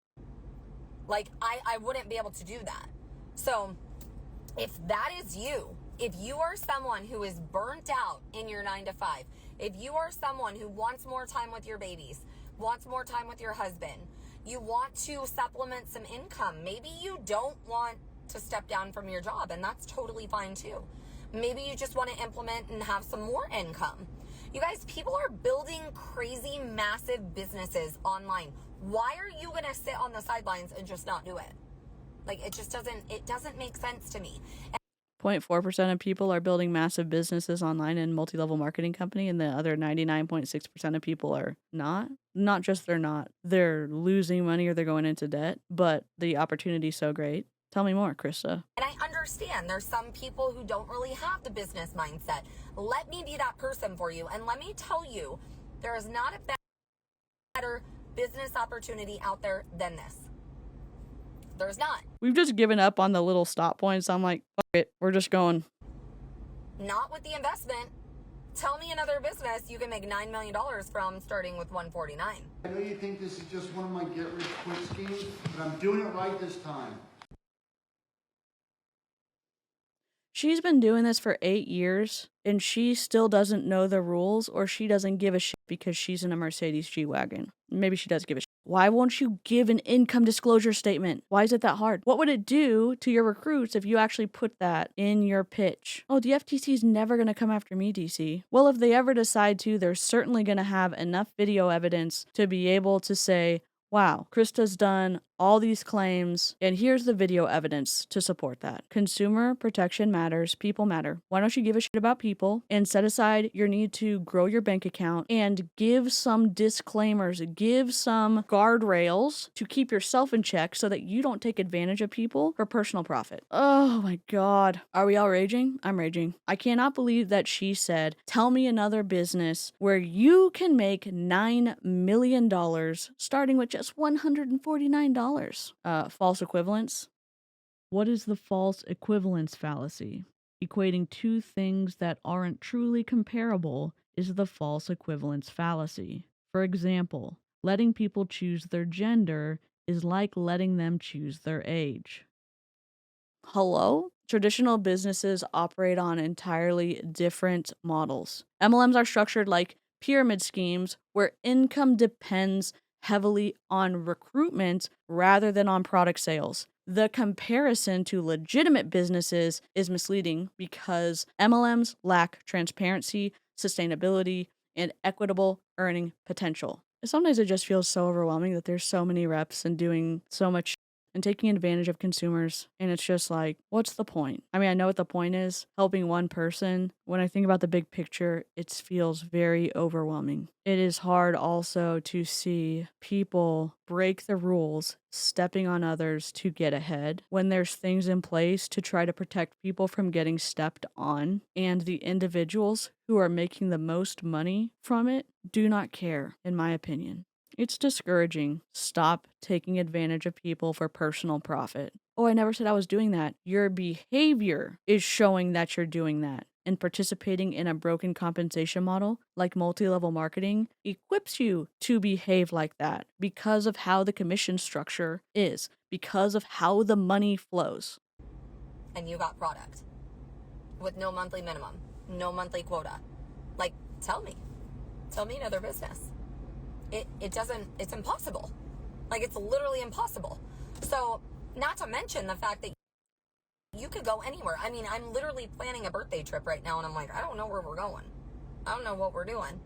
Like, I wouldn't be able to do that. So if that is you, if you are someone who is burnt out in your 9 to 5, if you are someone who wants more time with your babies, wants more time with your husband, you want to supplement some income, maybe you don't want to step down from your job, and that's totally fine too. Maybe you just want to implement and have some more income. You guys, people are building crazy, massive businesses online. Why are you going to sit on the sidelines and just not do it? Like, it doesn't make sense to me. 0.4% of people are building massive businesses online in multi-level marketing company, and the other 99.6% of people are not. Not just they're losing money or they're going into debt, but the opportunity's so great. Tell me more, Krista. And I understand there's some people who don't really have the business mindset. Let me be that person for you. And let me tell you, there is not a better business opportunity out there than this. There's not. We've just given up on the little stop points. I'm like, fuck it, we're just going. Not with the investment. Tell me another business you can make $9 million from starting with $149. I know you think this is just one of my get-rich-quick schemes, but I'm doing it right this time. She's been doing this for 8 years, and she still doesn't know the rules, or she doesn't give a shit because she's in a Mercedes G-Wagon. Maybe she does give a shit. Why won't you give an income disclosure statement? Why is it that hard? What would it do to your recruits if you actually put that in your pitch? Oh, the FTC is never going to come after me, DeeCee. Well, if they ever decide to, they're certainly going to have enough video evidence to be able to say, wow, Christa's done all these claims, and here's the video evidence to support that. Consumer protection matters. People matter. Why don't you give a shit about people and set aside your need to grow your bank account and give some disclaimers, give some guardrails to keep yourself in check so that you don't take advantage of people for personal profit. Oh my God. Are we all raging? I'm raging. I cannot believe that she said, tell me another business where you can make $9 million starting with just $149. False equivalence. What is the false equivalence fallacy? Equating two things that aren't truly comparable is the false equivalence fallacy. For example, letting people choose their gender is like letting them choose their age. Hello? Traditional businesses operate on entirely different models. MLMs are structured like pyramid schemes where income depends heavily on recruitment rather than on product sales. The comparison to legitimate businesses is misleading because MLMs lack transparency, sustainability, and equitable earning potential. Sometimes it just feels so overwhelming that there's so many reps and doing so much and taking advantage of consumers. And it's just like, what's the point? I mean, I know what the point is, helping one person. When I think about the big picture, it feels very overwhelming. It is hard also to see people break the rules, stepping on others to get ahead when there's things in place to try to protect people from getting stepped on. And the individuals who are making the most money from it do not care, in my opinion. It's discouraging. Stop taking advantage of people for personal profit. Oh, I never said I was doing that. Your behavior is showing that you're doing that. And participating in a broken compensation model like multi-level marketing equips you to behave like that because of how the commission structure is, because of how the money flows. And you got product with no monthly minimum, no monthly quota. Like, tell me another business. It's impossible. Like, it's literally impossible. So, not to mention the fact that you could go anywhere. I mean, I'm literally planning a birthday trip right now, and I'm like, I don't know where we're going. I don't know what we're doing.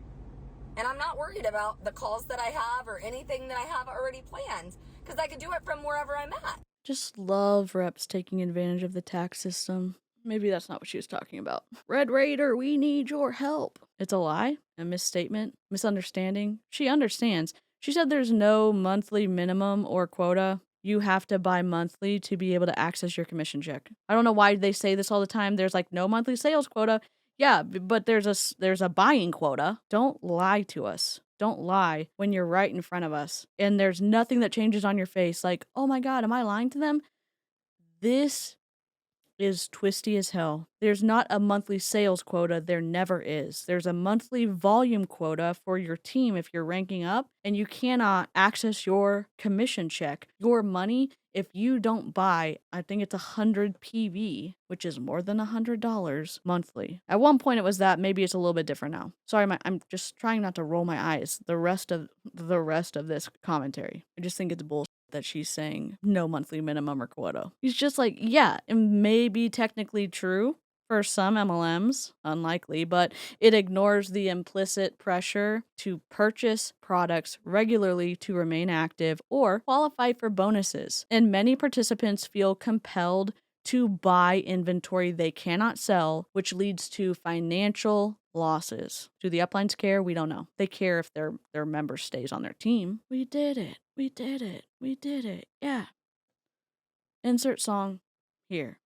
And I'm not worried about the calls that I have or anything that I have already planned, because I could do it from wherever I'm at. Just love reps taking advantage of the tax system. Maybe that's not what she was talking about. Red Raider, we need your help. It's a lie, a misstatement, misunderstanding. She understands. She said there's no monthly minimum or quota. You have to buy monthly to be able to access your commission check. I don't know why they say this all the time. There's like no monthly sales quota. Yeah, but there's a buying quota. Don't lie to us. Don't lie when you're right in front of us. And there's nothing that changes on your face. Like, oh my God, am I lying to them? This is twisty as hell. There's not a monthly sales quota. There never is. There's a monthly volume quota for your team if you're ranking up, and you cannot access your commission check, your money, if you don't buy, I think it's 100 PV, which is more than $100 monthly. At one point it was that. Maybe it's a little bit different now. Sorry, I'm just trying not to roll my eyes the rest of this commentary. I just think it's bullshit that she's saying no monthly minimum or quota. He's just like, yeah, it may be technically true for some MLMs, unlikely, but it ignores the implicit pressure to purchase products regularly to remain active or qualify for bonuses. And many participants feel compelled to buy inventory they cannot sell, which leads to financial losses. Do the uplines care? We don't know. They care if their member stays on their team. We did it. We did it. We did it. Yeah. Insert song here.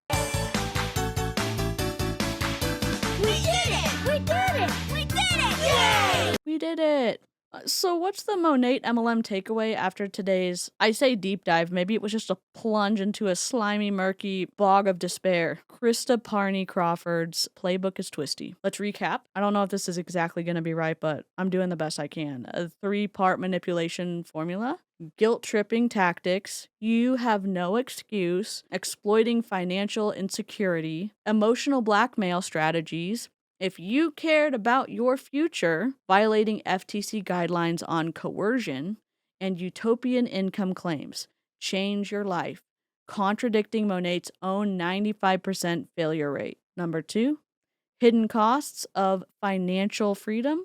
We did it! We did it! We did it! Yay! We did it. So what's the Monat MLM takeaway after today's, I say deep dive, maybe it was just a plunge into a slimy, murky bog of despair. Christa Paarni Crawford's Playbook is twisty. Let's recap. I don't know if this is exactly going to be right, but I'm doing the best I can. A 3-part manipulation formula. Guilt-tripping tactics, you have no excuse, exploiting financial insecurity, emotional blackmail strategies, if you cared about your future, violating FTC guidelines on coercion, and utopian income claims, change your life, contradicting Monat's own 95% failure rate. Number 2, hidden costs of financial freedom.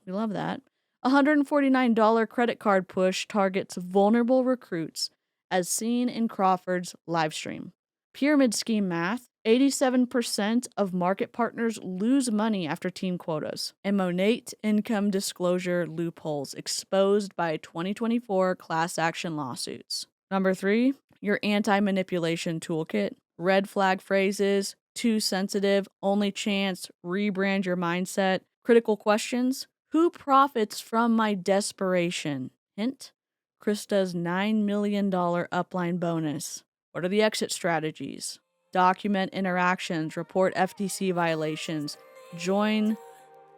We love that. $149 credit card push targets vulnerable recruits, as seen in Crawford's livestream. Pyramid scheme math. 87% of market partners lose money after team quotas. And Monat income disclosure loopholes exposed by 2024 class action lawsuits. Number 3, your anti-manipulation toolkit. Red flag phrases, too sensitive, only chance, rebrand your mindset. Critical questions. Who profits from my desperation? Hint, Christa's $9 million upline bonus. What are the exit strategies? Document interactions, report FTC violations, join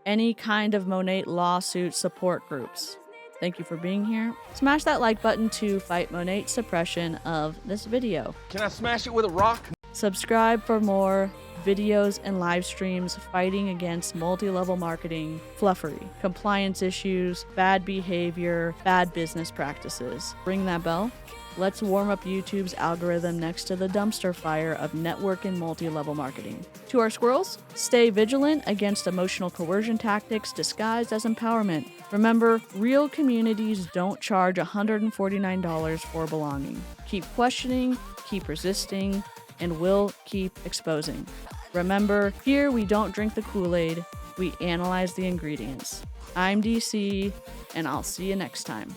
any kind of Monat lawsuit support groups. Thank you for being here. Smash that like button to fight Monat's suppression of this video. Can I smash it with a rock? Subscribe for more videos and live streams fighting against multi-level marketing, fluffery, compliance issues, bad behavior, bad business practices. Ring that bell. Let's warm up YouTube's algorithm next to the dumpster fire of network and multi-level marketing. To our squirrels, stay vigilant against emotional coercion tactics disguised as empowerment. Remember, real communities don't charge $149 for belonging. Keep questioning, keep resisting, and we'll keep exposing. Remember, here we don't drink the Kool-Aid, we analyze the ingredients. I'm DeeCee, and I'll see you next time.